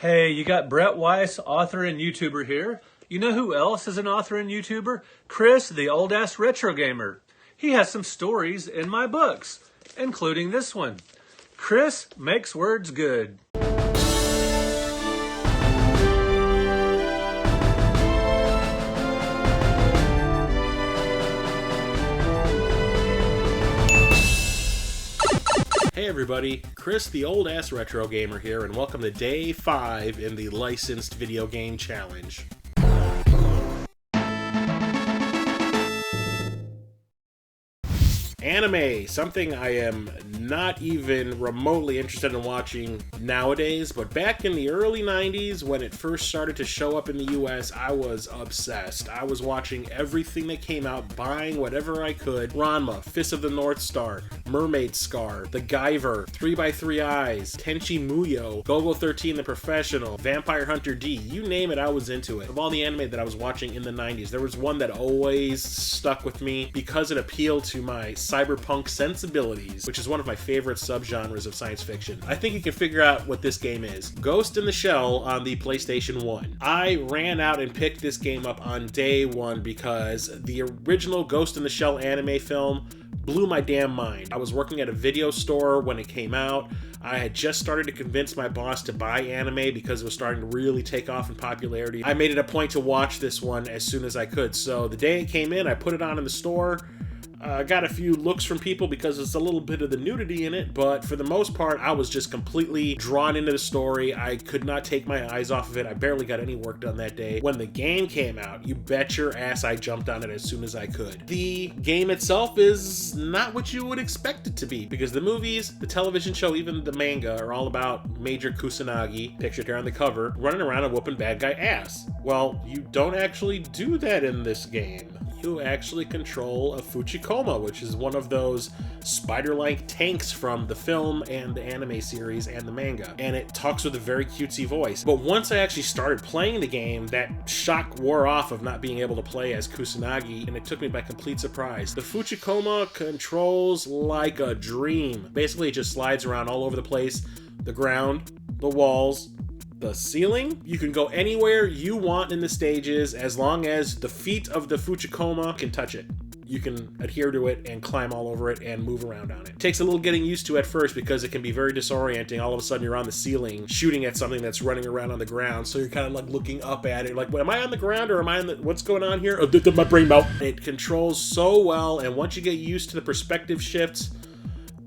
Hey, you got Brett Weiss, author and YouTuber here. You know who else is an author and YouTuber? Chris, the old-ass retro gamer. He has some stories in my books, including this one. Chris Makes Words Good. Hey everybody, Chris the old ass retro gamer here, and welcome to day 5 in the licensed video game challenge. Anime, something I am not even remotely interested in watching nowadays, but back in the early 90s when it first started to show up in the US, I was obsessed. I was watching everything that came out, buying whatever I could. Ranma, Fist of the North Star, Mermaid Scar, The Guyver, 3x3 Eyes, Tenchi Muyo, Golgo 13 The Professional, Vampire Hunter D, you name it, I was into it. Of all the anime that I was watching in the 90s, there was one that always stuck with me because it appealed to my cyberpunk sensibilities, which is one of my favorite subgenres of science fiction. I think you can figure out what this game is. Ghost in the Shell on the PlayStation 1. I ran out and picked this game up on day 1 because the original Ghost in the Shell anime film blew my damn mind. I was working at a video store when it came out. I had just started to convince my boss to buy anime because it was starting to really take off in popularity. I made it a point to watch this one as soon as I could. So the day it came in, I put it on in the store. Got a few looks from people because it's a little bit of the nudity in it, but for the most part, I was just completely drawn into the story. I could not take my eyes off of it. I barely got any work done that day. When the game came out, you bet your ass I jumped on it as soon as I could. The game itself is not what you would expect it to be, because the movies, the television show, even the manga are all about Major Kusanagi, pictured here on the cover, running around and whooping bad guy ass. Well, you don't actually do that in this game. You actually control a Fuchikoma, which is one of those spider-like tanks from the film and the anime series and the manga. And it talks with a very cutesy voice. But once I actually started playing the game, that shock wore off of not being able to play as Kusanagi, and it took me by complete surprise. The Fuchikoma controls like a dream. Basically, it just slides around all over the place, the ground, the walls, the ceiling. You can go anywhere you want in the stages as long as the feet of the Fuchikoma can touch it. You can adhere to it and climb all over it and move around on it. It takes a little getting used to at first because it can be very disorienting. All of a sudden you're on the ceiling shooting at something that's running around on the ground, so you're kind of like looking up at it like, am I on the ground or am I on the, what's going on here? Oh, did my brain melt? It controls so well, and once you get used to the perspective shifts,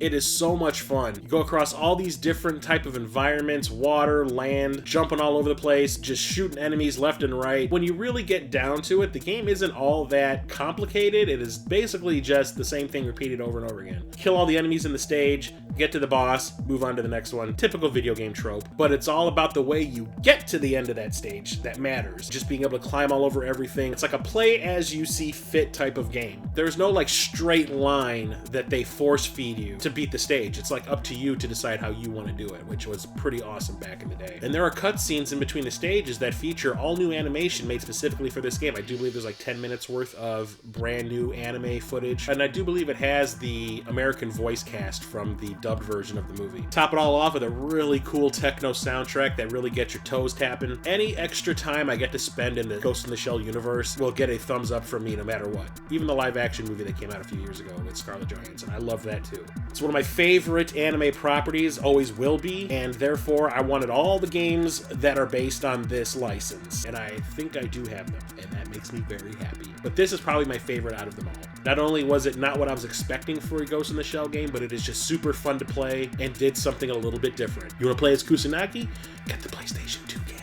it is so much fun. You go across all these different type of environments, water, land, jumping all over the place, just shooting enemies left and right. When you really get down to it, the game isn't all that complicated. It is basically just the same thing repeated over and over again. Kill all the enemies in the stage, get to the boss, move on to the next one. Typical video game trope. But it's all about the way you get to the end of that stage that matters. Just being able to climb all over everything. It's like a play as you see fit type of game. There's no like straight line that they force feed you to beat the stage. It's like up to you to decide how you want to do it, which was pretty awesome back in the day. And there are cutscenes in between the stages that feature all new animation made specifically for this game. I do believe there's like 10 minutes worth of brand new anime footage, and I do believe it has the American voice cast from the dubbed version of the movie. Top it all off with a really cool techno soundtrack that really gets your toes tapping. Any extra time I get to spend in the Ghost in the Shell universe will get a thumbs up from me no matter what. Even the live action movie that came out a few years ago with Scarlett Johansson, I love that too. It's one of my favorite anime properties, always will be, and therefore I wanted all the games that are based on this license, and I think I do have them, and that makes me very happy. But this is probably my favorite out of them all. Not only was it not what I was expecting for a Ghost in the Shell game, but it is just super fun to play and did something a little bit different. You want to play as Kusanagi? Get the PlayStation 2 game.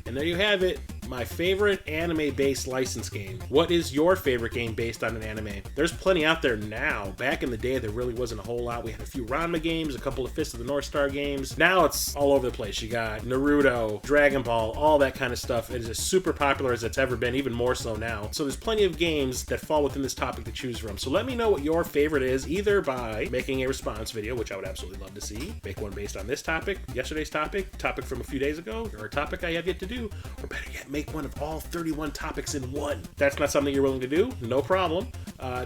And there you have it. My favorite anime-based license game. What is your favorite game based on an anime? There's plenty out there now. Back in the day, there really wasn't a whole lot. We had a few Ranma games, a couple of Fist of the North Star games. Now it's all over the place. You got Naruto, Dragon Ball, all that kind of stuff. It is as super popular as it's ever been, even more so now. So there's plenty of games that fall within this topic to choose from. So let me know what your favorite is, either by making a response video, which I would absolutely love to see. Make one based on this topic, yesterday's topic from a few days ago, or a topic I have yet to do, or better yet, make one of all 31 topics in one. If that's not something you're willing to do, no problem.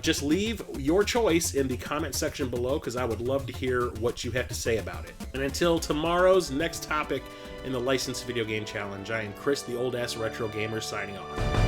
Just leave your choice in the comment section below, because I would love to hear what you have to say about it. And until tomorrow's next topic in the Licensed Video Game Challenge, I am Chris, the Old Ass Retro Gamer, signing off.